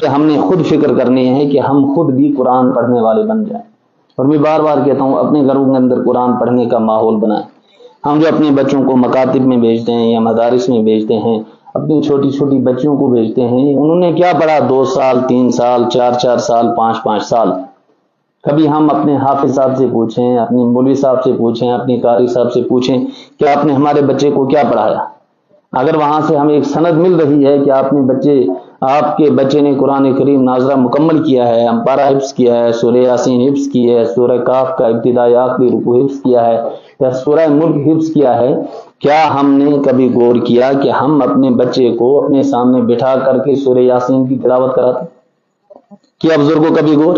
ہم نے خود فکر کرنی ہے کہ ہم خود بھی قرآن پڑھنے والے بن جائیں. اور میں بار بار کہتا ہوں اپنے گھروں کے اندر قرآن پڑھنے کا ماحول بنائیں. ہم جو اپنے بچوں کو مکاتب میں بھیجتے ہیں یا مدارس میں بھیجتے ہیں، اپنی چھوٹی چھوٹی بچیوں کو بھیجتے ہیں، انہوں نے کیا پڑھا 2 سال 3 سال 4 سال 5 سال. کبھی ہم اپنے حافظ صاحب سے پوچھیں، اپنے مولوی صاحب سے پوچھیں، اپنے قاری صاحب سے پوچھیں کہ آپ نے ہمارے بچے کو کیا پڑھایا. اگر وہاں سے ہمیں ایک سند مل رہی ہے کہ آپ کے بچے نے قرآن کریم ناظرہ مکمل کیا ہے، امپارہ حفظ کیا ہے، سورہ یاسین حفظ کی ہے، سورہ کاف کا ابتدائی آخری رکوع حفظ کیا ہے، یا سورہ ملک حفظ کیا ہے، کیا ہم نے کبھی غور کیا کہ ہم اپنے بچے کو اپنے سامنے بٹھا کر کے سورہ یاسین کی تلاوت کراتے؟ کیا بزرگوں کبھی غور؟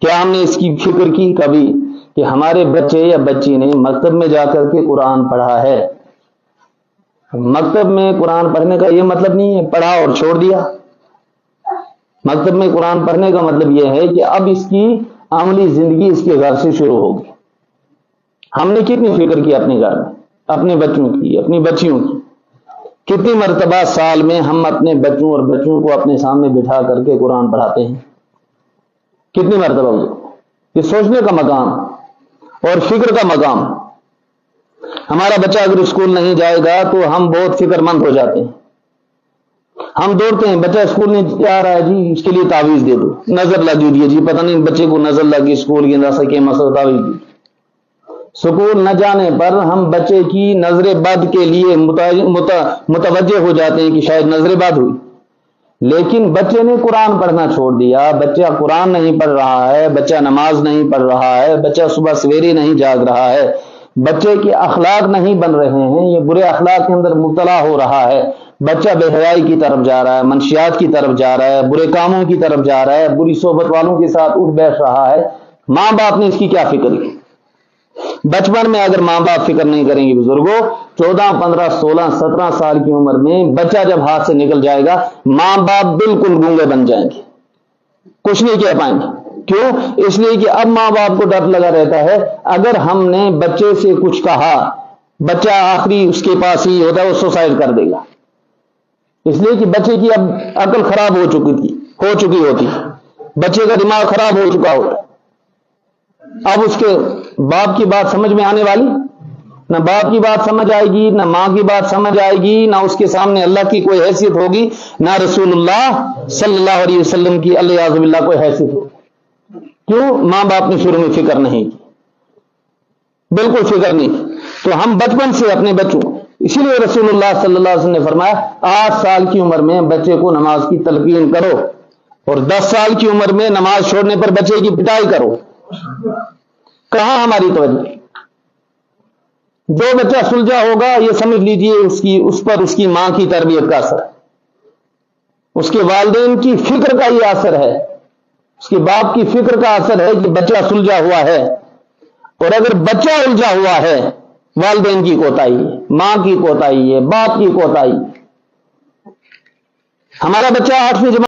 کیا ہم نے اس کی فکر کی کبھی کہ ہمارے بچے یا بچی نے مکتب میں جا کر کے قرآن پڑھا ہے؟ مکتب میں قرآن پڑھنے کا یہ مطلب نہیں ہے پڑھا اور چھوڑ دیا. مکتب میں قرآن پڑھنے کا مطلب یہ ہے کہ اب اس کی عملی زندگی اس کے گھر سے شروع ہوگی. ہم نے کتنی فکر کی اپنے گھر میں، اپنے بچوں کی، اپنی بچیوں کی؟ کتنی مرتبہ سال میں ہم اپنے بچوں اور بچوں کو اپنے سامنے بٹھا کر کے قرآن پڑھاتے ہیں؟ کتنی مرتبہ؟ یہ سوچنے کا مقام اور فکر کا مقام. ہمارا بچہ اگر اسکول نہیں جائے گا تو ہم بہت فکر مند ہو جاتے ہیں. ہم دوڑتے ہیں، بچہ اسکول نہیں جا رہا ہے جی اس کے لیے تعویذ دے دو، نظر لگی ہوئی ہے جی، پتہ نہیں بچے کو نظر لگی اسکول کی نہ سکے مسئلہ تعویذ دی. اسکول نہ جانے پر ہم بچے کی نظر بد کے لیے متوجہ ہو جاتے ہیں کہ شاید نظر بد ہوئی. لیکن بچے نے قرآن پڑھنا چھوڑ دیا، بچہ قرآن نہیں پڑھ رہا ہے، بچہ نماز نہیں پڑھ رہا ہے، بچہ صبح سویرے نہیں جاگ رہا ہے، بچے کے اخلاق نہیں بن رہے ہیں، یہ برے اخلاق کے اندر مبتلا ہو رہا ہے، بچہ بے حیائی کی طرف جا رہا ہے، منشیات کی طرف جا رہا ہے، برے کاموں کی طرف جا رہا ہے، بری صحبت والوں کے ساتھ اٹھ بیٹھ رہا ہے. ماں باپ نے اس کی کیا فکر کی؟ بچپن میں اگر ماں باپ فکر نہیں کریں گے بزرگوں، 14 15 16 17 سال کی عمر میں بچہ جب ہاتھ سے نکل جائے گا ماں باپ بالکل گونگے بن جائیں گے، کچھ نہیں کہہ پائیں گے. کیوں؟ اس لیے کہ اب ماں باپ کو ڈر لگا رہتا ہے اگر ہم نے بچے سے کچھ کہا بچہ آخری اس کے پاس ہی ہوتا ہے، وہ سوسائڈ کر دے گا. اس لیے کہ بچے کی اب عقل خراب ہو چکی ہوتی، بچے کا دماغ خراب ہو چکا ہوتا. اب اس کے باپ کی بات سمجھ میں آنے والی؟ نہ باپ کی بات سمجھ آئے گی، نہ ماں کی بات سمجھ آئے گی، نہ اس کے سامنے اللہ کی کوئی حیثیت ہوگی، نہ رسول اللہ صلی اللہ علیہ وسلم کی الیاذ باللہ کوئی حیثیت ہوگی. کیوں؟ ماں باپ نے شروع میں فکر نہیں کی، بالکل فکر نہیں. تو ہم بچپن سے اپنے بچوں، اسی لیے رسول اللہ صلی اللہ علیہ وسلم نے فرمایا 8 سال کی عمر میں بچے کو نماز کی تلقین کرو اور 10 سال کی عمر میں نماز چھوڑنے پر بچے کی پٹائی کرو. کہاں ہماری توجہ؟ جو بچہ سلجھا ہوگا یہ سمجھ لیجئے اس پر اس کی ماں کی تربیت کا اثر ہے، اس کے والدین کی فکر کا یہ اثر ہے، اس کے باپ کی فکر کا اثر ہے کہ بچہ سلجھا ہوا ہے. اور اگر بچہ الجھا ہوا ہے والدین کی کوتاہی ہے، ماں کی کوتاہی ہے، باپ کی کوتاہی. ہمارا بچہ 8ویں جماعت